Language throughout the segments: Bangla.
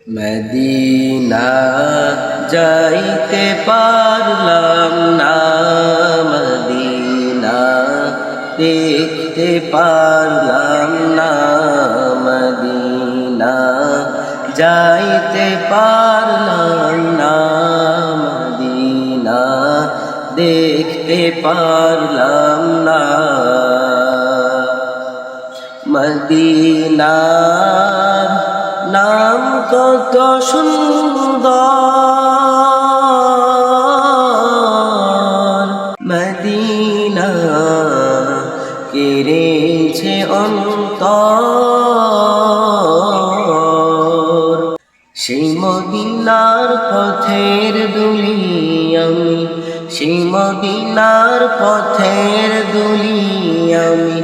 মদিনা যাইতে পারলাম না, মদিনা দেখতে পারলাম না, মদিনা যাইতে পারলাম না, মদিনা দেখতে পারলাম না। মদিনার নাম কত সুন্দর, মদিনা কেড়েছে অন্তর। সেই মদিনার পথের দুলি আমি, সেই মদিনার পথের দুলি আমি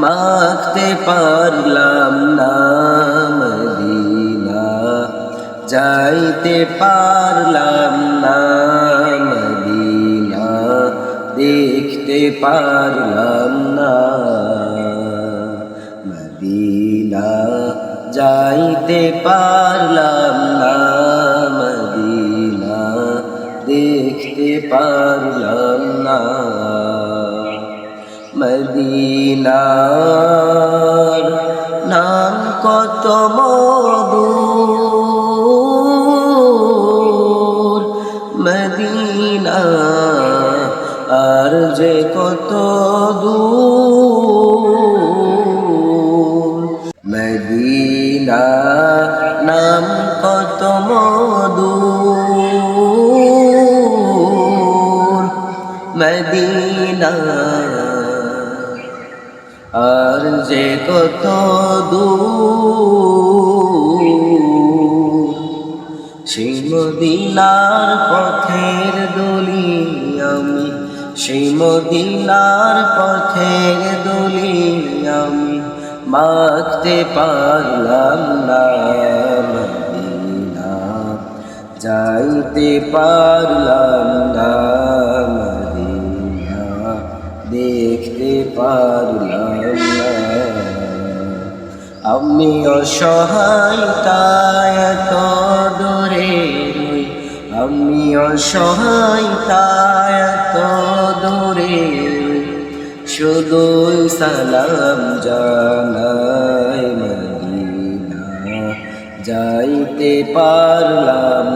মাখতে পারলাম না, মদিনা যাইতে পারলাম না, মদিনা দেখতে পারলাম না, মদিনা যাইতে পারলাম না, মদিনা দেখতে পারলাম না। মদিনার নাম কত মধুর, মদিনা আর যে কত দূর। মদিনা নাম কত মধুর, মদিনা আর যে কত দূর। সেই মদিনার পথের দলি আমি, সেই মদিনার পথের দলি আমি মাখতে পারলাম না, মদিনা যাইতে পারলাম না, মদিনা দেখতে পারলাম না। আমি অসহায় তাই এত দূরে রই, আমি অসহায় তাই এত দূরে রই, শুধুই সালাম জানাই, মদিনা যাইতে পারলাম